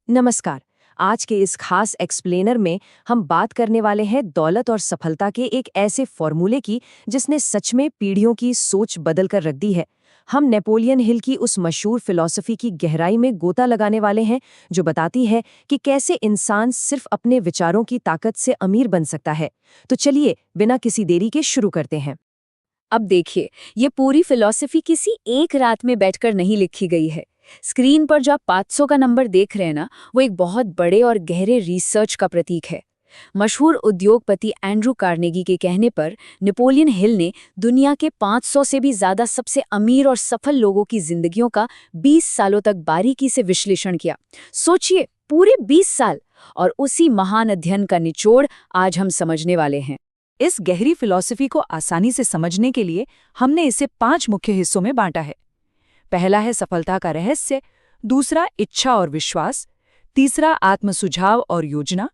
नमस्कार। आज के इस खास एक्सप्लेनर में हम बात करने वाले हैं दौलत और सफलता के एक ऐसे फॉर्मूले की जिसने सच में पीढ़ियों की सोच बदल कर रख दी है। हम नेपोलियन हिल की उस मशहूर फिलॉसफी की गहराई में गोता लगाने वाले हैं जो बताती है कि कैसे इंसान सिर्फ अपने विचारों की ताकत से अमीर बन सकता है। तो चलिए बिना किसी देरी के शुरू करते हैं। अब देखिए, ये पूरी फिलॉसफी किसी एक रात में बैठकर नहीं लिखी गई है। स्क्रीन पर जो आप 500 का नंबर देख रहे हैं ना, वो एक बहुत बड़े और गहरे रिसर्च का प्रतीक है। मशहूर उद्योगपति एंड्रू कार्नेगी के कहने पर नेपोलियन हिल ने दुनिया के 500 से भी ज्यादा सबसे अमीर और सफल लोगों की जिंदगियों का 20 सालों तक बारीकी से विश्लेषण किया। सोचिए, पूरे 20 साल! और उसी महान अध्ययन का निचोड़ आज हम समझने वाले हैं। इस गहरी फिलॉसफी को आसानी से समझने के लिए हमने इसे 5 मुख्य हिस्सों में बांटा है। पहला है सफलता का रहस्य, दूसरा इच्छा और विश्वास, तीसरा आत्मसुझाव और योजना,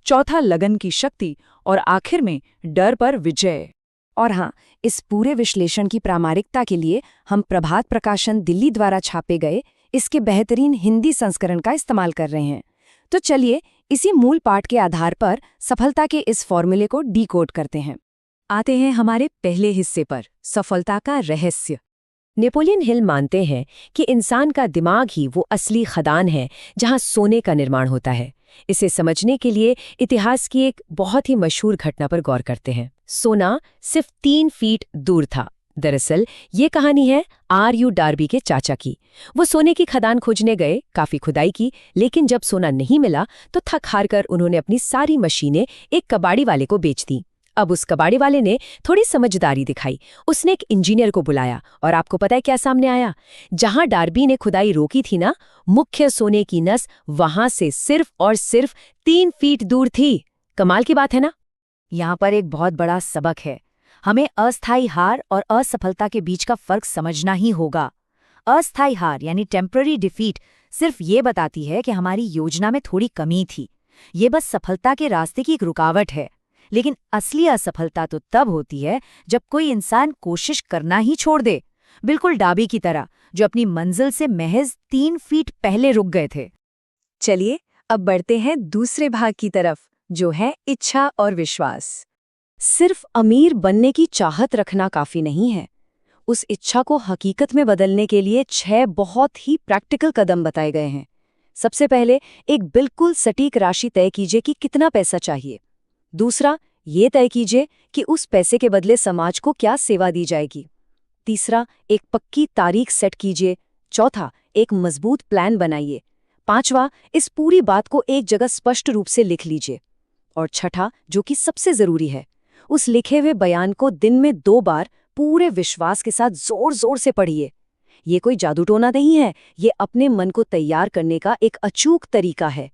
चौथा लगन की शक्ति और आखिर में डर पर विजय। और हाँ, इस पूरे विश्लेषण की प्रामाणिकता के लिए हम प्रभात प्रकाशन दिल्ली द्वारा छापे गए इसके बेहतरीन हिंदी संस्करण का इस्तेमाल कर रहे हैं। तो चलिए इसी मूल पाठ के आधार पर सफलता के इस फॉर्मूले को डीकोड करते हैं। आते हैं हमारे पहले हिस्से पर, सफलता का रहस्य। नेपोलियन हिल मानते हैं कि इंसान का दिमाग ही वो असली खदान है जहां सोने का निर्माण होता है। इसे समझने के लिए इतिहास की एक बहुत ही मशहूर घटना पर गौर करते हैं। सोना सिर्फ 3 फीट दूर था। दरअसल ये कहानी है R.U. डार्बी के चाचा की। वो सोने की खदान खोजने गए, काफी खुदाई की, लेकिन जब सोना नहीं मिला तो थक हार कर उन्होंने अपनी सारी मशीनें एक कबाड़ी वाले को बेच दी। अब उस कबाड़ी वाले ने थोड़ी समझदारी दिखाई। उसने एक इंजीनियर को बुलाया और आपको पता है क्या सामने आया? जहां डार्बी ने खुदाई रोकी थी ना, मुख्य सोने की नस वहां से सिर्फ और सिर्फ 3 फीट दूर थी। कमाल की बात है ना? यहाँ पर एक बहुत बड़ा सबक है। हमें अस्थायी हार और असफलता के बीच का फर्क समझना ही होगा। अस्थायी हार यानी टेम्पररी डिफीट सिर्फ ये बताती है कि हमारी योजना में थोड़ी कमी थी। ये बस सफलता के रास्ते की एक रुकावट है। लेकिन असली असफलता तो तब होती है जब कोई इंसान कोशिश करना ही छोड़ दे, बिल्कुल डार्बी की तरह, जो अपनी मंजिल से महज 3 फीट पहले रुक गए थे। चलिए अब बढ़ते हैं दूसरे भाग की तरफ, जो है इच्छा और विश्वास। सिर्फ अमीर बनने की चाहत रखना काफी नहीं है। उस इच्छा को हकीकत में बदलने के लिए 6 बहुत ही प्रैक्टिकल कदम बताए गए हैं। सबसे पहले एक बिल्कुल सटीक राशि तय कीजिए कि कितना पैसा चाहिए। दूसरा, ये तय कीजिए कि उस पैसे के बदले समाज को क्या सेवा दी जाएगी। तीसरा, एक पक्की तारीख सेट कीजिए। चौथा, एक मजबूत प्लान बनाइए। पांचवा, इस पूरी बात को एक जगह स्पष्ट रूप से लिख लीजिए। और छठा, जो कि सबसे जरूरी है, उस लिखे हुए बयान को दिन में 2 बार पूरे विश्वास के साथ जोर जोर से पढ़िए। ये कोई जादूटोना नहीं है, ये अपने मन को तैयार करने का एक अचूक तरीका है।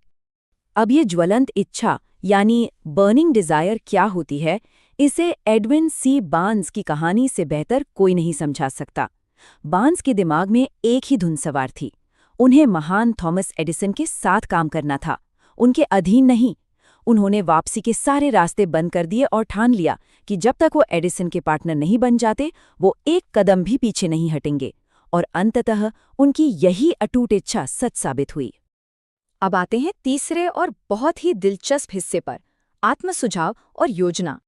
अब ये ज्वलंत इच्छा यानी बर्निंग डिजायर क्या होती है, इसे एडविन सी बार्न्स की कहानी से बेहतर कोई नहीं समझा सकता। बार्न्स के दिमाग में एक ही धुन सवार थी। उन्हें महान थॉमस एडिसन के साथ काम करना था, उनके अधीन नहीं। उन्होंने वापसी के सारे रास्ते बंद कर दिए और ठान लिया कि जब तक वो एडिसन के पार्टनर नहीं बन जाते, वो एक कदम भी पीछे नहीं हटेंगे। और अंततः उनकी यही अटूट इच्छा सच साबित हुई। अब आते हैं तीसरे और बहुत ही दिलचस्प हिस्से पर, आत्मसुझाव और योजना।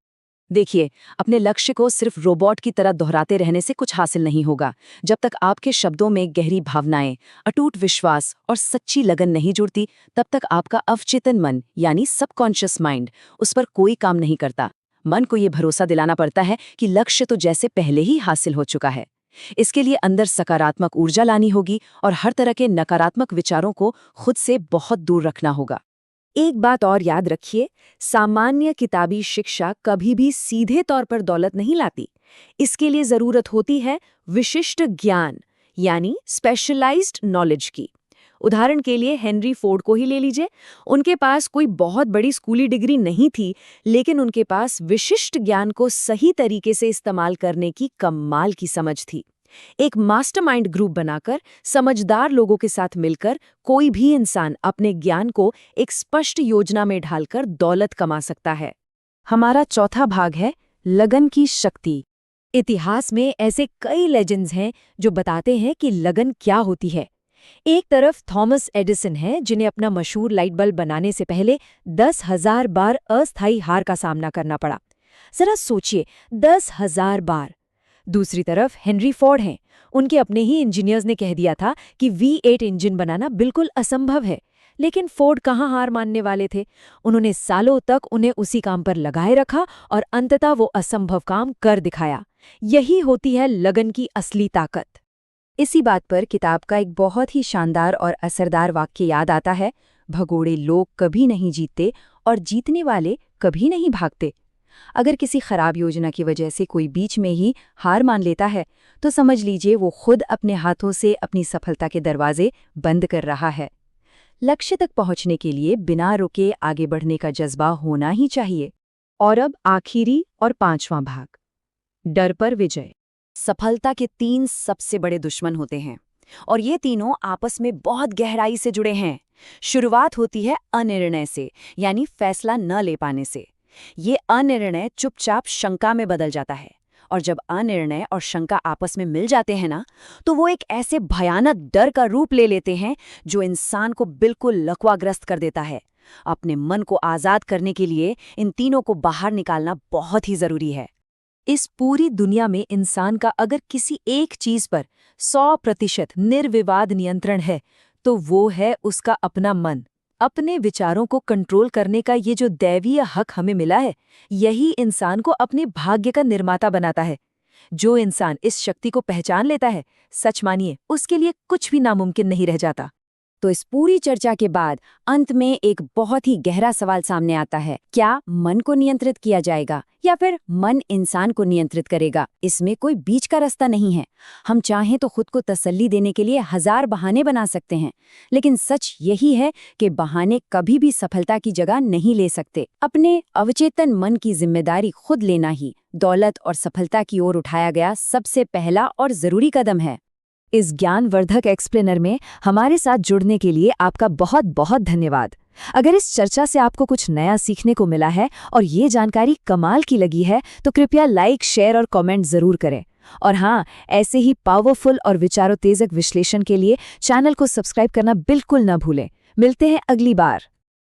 देखिए, अपने लक्ष्य को सिर्फ रोबोट की तरह दोहराते रहने से कुछ हासिल नहीं होगा। जब तक आपके शब्दों में गहरी भावनाएं, अटूट विश्वास और सच्ची लगन नहीं जुड़ती, तब तक आपका अवचेतन मन यानी सबकॉन्शियस माइंड उस पर कोई काम नहीं करता। मन को ये भरोसा दिलाना पड़ता है कि लक्ष्य तो जैसे पहले ही हासिल हो चुका है। इसके लिए अंदर सकारात्मक ऊर्जा लानी होगी और हर तरह के नकारात्मक विचारों को खुद से बहुत दूर रखना होगा। एक बात और याद रखिए, सामान्य किताबी शिक्षा कभी भी सीधे तौर पर दौलत नहीं लाती। इसके लिए जरूरत होती है विशिष्ट ज्ञान यानी स्पेशलाइज्ड नॉलेज की। उदाहरण के लिए हेनरी फोर्ड को ही ले लीजिए। उनके पास कोई बहुत बड़ी स्कूली डिग्री नहीं थी, लेकिन उनके पास विशिष्ट ज्ञान को सही तरीके से इस्तेमाल करने की कमाल की समझ थी। एक मास्टरमाइंड ग्रुप बनाकर समझदार लोगों के साथ मिलकर कोई भी इंसान अपने ज्ञान को एक स्पष्ट योजना में ढालकर दौलत कमा सकता है। हमारा चौथा भाग है लगन की शक्ति। इतिहास में ऐसे कई लेजेंड्स हैं जो बताते हैं कि लगन क्या होती है। एक तरफ थॉमस एडिसन है, जिन्हें अपना मशहूर लाइट बल्ब बनाने से पहले 10,000 बार अस्थायी हार का सामना करना पड़ा। जरा सोचिए, 10,000 बार। दूसरी तरफ हेनरी फोर्ड हैं। उनके अपने ही इंजीनियर्स ने कह दिया था कि V8 इंजन बनाना बिल्कुल असंभव है, लेकिन फोर्ड कहाँ हार मानने वाले थे। उन्होंने सालों तक उन्हें उसी काम पर लगाए रखा और अंततः वो असंभव काम कर दिखाया। यही होती है लगन की असली ताकत। इसी बात पर किताब का एक बहुत ही शानदार और असरदार वाक्य याद आता है, भगोड़े लोग कभी नहीं जीतते और जीतने वाले कभी नहीं भागते। अगर किसी खराब योजना की वजह से कोई बीच में ही हार मान लेता है, तो समझ लीजिए वो खुद अपने हाथों से अपनी सफलता के दरवाजे बंद कर रहा है। लक्ष्य तक पहुंचने के लिए बिना रुके आगे बढ़ने का जज्बा होना ही चाहिए। और अब आखिरी और 5वां भाग, डर पर विजय। सफलता के 3 सबसे बड़े दुश्मन होते हैं और ये तीनों आपस में बहुत गहराई से जुड़े हैं। शुरुआत होती है अनिर्णय से, यानी फैसला न ले पाने से। ये अनिर्णय चुपचाप शंका में बदल जाता है, और जब अनिर्णय और शंका आपस में मिल जाते हैं ना, तो वो एक ऐसे भयानक डर का रूप ले लेते हैं जो इंसान को बिल्कुल लकवाग्रस्त कर देता है। अपने मन को आज़ाद करने के लिए इन तीनों को बाहर निकालना बहुत ही ज़रूरी है। इस पूरी दुनिया में इंसान का अगर किसी एक चीज़ पर 100% निर्विवाद नियंत्रण है, तो वो है उसका अपना मन। अपने विचारों को कंट्रोल करने का ये जो दैवीय हक हमें मिला है, यही इंसान को अपने भाग्य का निर्माता बनाता है। जो इंसान इस शक्ति को पहचान लेता है, सच मानिए उसके लिए कुछ भी नामुमकिन नहीं रह जाता। तो इस पूरी चर्चा के बाद अंत में एक बहुत ही गहरा सवाल सामने आता है, क्या मन को नियंत्रित किया जाएगा या फिर मन इंसान को नियंत्रित करेगा? इसमें कोई बीच का रास्ता नहीं है। हम चाहें तो खुद को तसल्ली देने के लिए 1000 बहाने बना सकते हैं, लेकिन सच यही है कि बहाने कभी भी सफलता की जगह नहीं ले सकते। अपने अवचेतन मन की जिम्मेदारी खुद लेना ही दौलत और सफलता की ओर उठाया गया सबसे पहला और जरूरी कदम है। इस ज्ञानवर्धक एक्सप्लेनर में हमारे साथ जुड़ने के लिए आपका बहुत बहुत धन्यवाद। अगर इस चर्चा से आपको कुछ नया सीखने को मिला है और ये जानकारी कमाल की लगी है, तो कृपया लाइक, शेयर और कमेंट जरूर करें। और हाँ, ऐसे ही पावरफुल और विचारोत्तेजक विश्लेषण के लिए चैनल को सब्सक्राइब करना बिल्कुल न भूलें। मिलते हैं अगली बार।